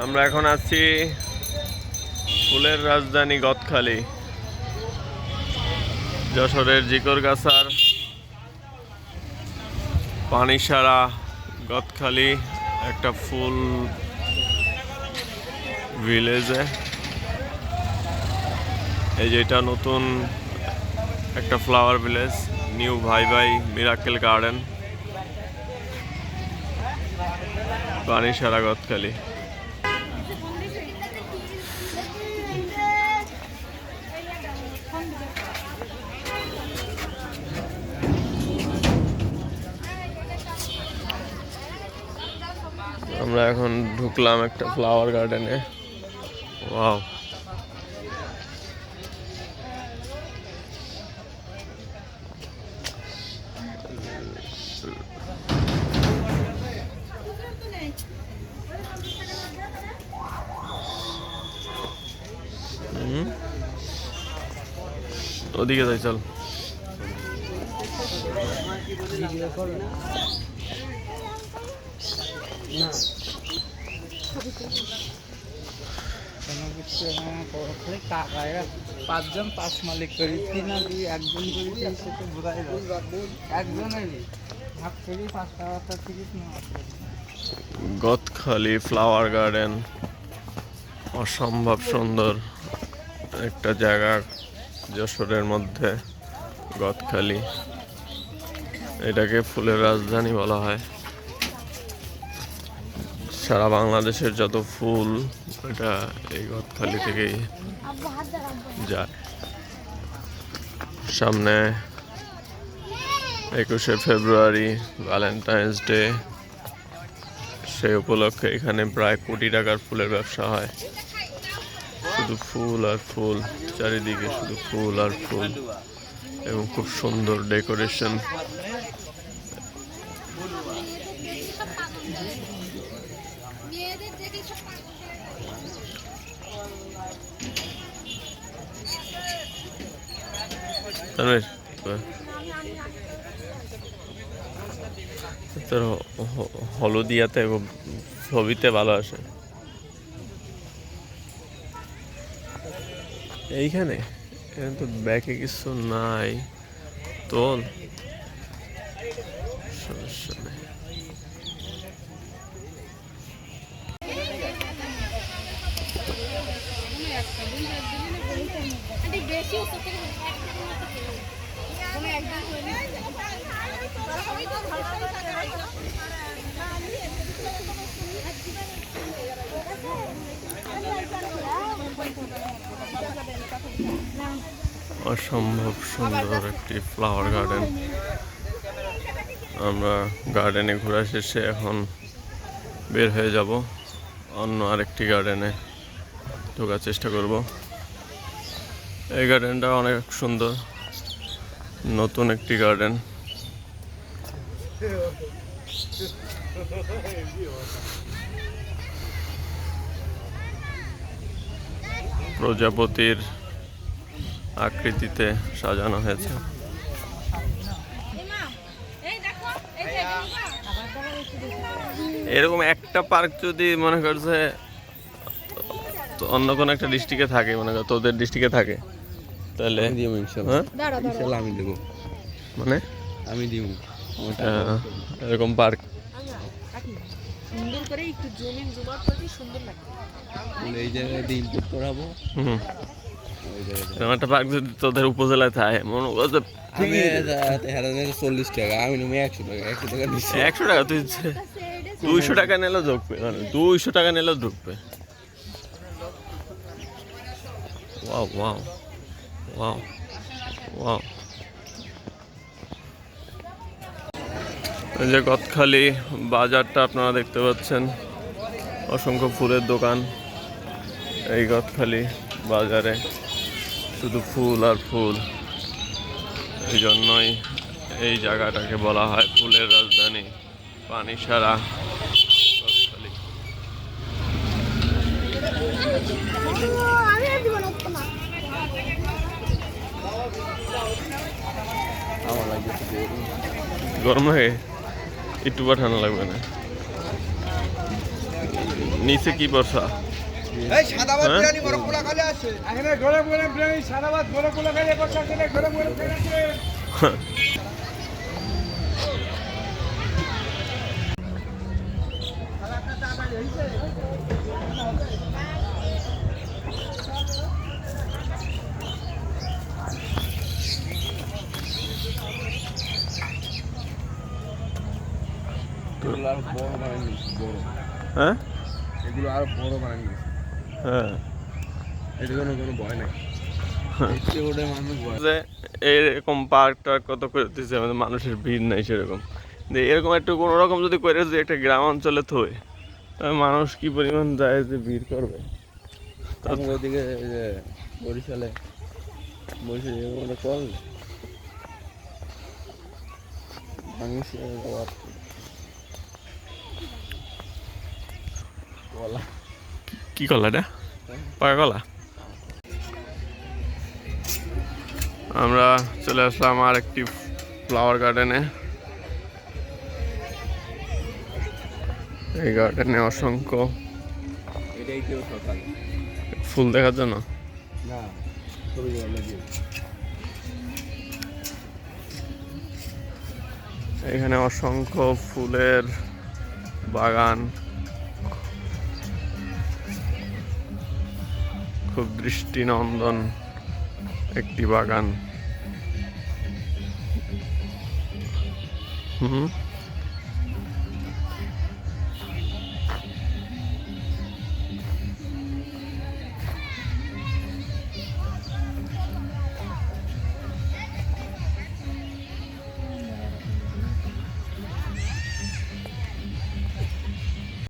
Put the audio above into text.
আমরা এখন আছি ফুলের রাজধানী গদখালি, যশোরের জিকরগাছার পানিসারা গদখালি একটা ফুল ভিলেজে। এই যে এটা নতুন একটা ফ্লাওয়ার ভিলেজ, নিউ ভাই ভাই মিরাকেল গার্ডেন, পানিসারা গদখালি। আমরা এখন ঢুকলাম একটা ফ্লাওয়ার গার্ডেনে। ওয়াও, ওদিকে যাই চল। পাঁচজন পাঁচ মালিক করি, তিন আদি একজন করি, সেটা বোঝাই একজনের ভাগ করি 5 টাকা টিকিট নেওয়া। গদখালি ফ্লাওয়ার গার্ডেন অসম্ভব সুন্দর একটা জায়গা যশোরের মধ্যে। গদখালি এটাকে ফুলের রাজধানী বলা হয়। সারা বাংলাদেশের যত ফুল এটা এই গদখালি থেকেই যায়। সামনে 21শে ফেব্রুয়ারি ভ্যালেন্টাইন্স ডে, সেই উপলক্ষে এখানে প্রায় কোটি টাকার ফুলের ব্যবসা হয়। শুধু ফুল আর ফুল, চারিদিকে শুধু ফুল আর ফুল এবং খুব সুন্দর ডেকোরেশন। তোর হলুদিয়াতে ছবিতে ভালো আসে। এইখানে তো ব্যাকে কিছু নাই, তোল সমস্যা নেই। অসম্ভব সুন্দর একটি ফ্লাওয়ার গার্ডেন। আমরা গার্ডেনে ঘোরা শেষে এখন বের হয়ে যাব, অন্য আরেকটি গার্ডেনে ঢোকার চেষ্টা করব। এই গার্ডেনটা অনেক সুন্দর, নতুন একটি গার্ডেন। প্রজাপতির আকৃতিতে সাজানো হয়েছে। এরকম একটা পার্ক যদি মনে করছে অন্য কোনো একটা ডিস্ট্রিক্টে থাকে, মনে কর তোদের ডিস্ট্রিক্টে থাকে, তাহলে আমি দেবো, মানে আমি দিব এরকম পার্ক সুন্দর করে একটু জুমিং জুম আউট করে সুন্দর লাগবে। এই জায়গায় দিয়ে ইনপুট করাবো। এরকম একটা পার্ক যদি তোদের উপজেলায় থাকে, মনে করছে 40 টাকা, আমি নেবো 100 টাকা। 100 টাকা নিচ্ছি। 100 টাকা, তুই 200 টাকা নিলেও ঢুকবে, 200 টাকা নিলেও ঢুকবে। Wow wow wow wow. এই যে গদখালি বাজারটা আপনারা দেখতে পাচ্ছেন, অসংখ্য ফুলের দোকান। এই গদখালি বাজারে শুধু ফুল আর ফুল, এই জন্যই এই জায়গাটাকে বলা হয় ফুলের রাজধানী পানিসারা গদখালি। গরম লাগে, একটু ঠান্ডা লাগবে না। নিচে কি বর্ষা এই সাদাবাদ হ্যাঁ? বিরিয়ানি বড় পোলা খালি আছে এখানে গরম গরম বিরিয়ানি সাদাবাদ বড় পোলা খালি বসে আছে গরম গরম বিরিয়ানি এগুলো আর বড় বানানি বড় হ্যাঁ এগুলো আর বড় বানানি হ্যাঁ এটা কোনো ভয় নাই এতে ওটা মানুষ ভয় যে এরকম পার্ক টার্ক কত করে দিচ্ছে আমাদের মানুষের ভিড় নাই সেরকম যে এরকম একটু কোনো রকম যদি করে যদি একটা গ্রাম অঞ্চলে থই তাহলে মানুষ কি পরিমাণ যায় যে ভিড় করবে তারপর ওইদিকে যে বরিশালে চল কলা কি কলা এটা পাকা কলা আমরা চলে আসলাম আর একটি ফ্লাওয়ার গার্ডেনে এই গার্ডেনে অসংখ্য এটাই কেউ সকাল ফুল দেখার জন্য না ছবি লাগিয়ে এখানে অসংখ্য ফুলের বাগান খুব দৃষ্টিনন্দন একটি বাগান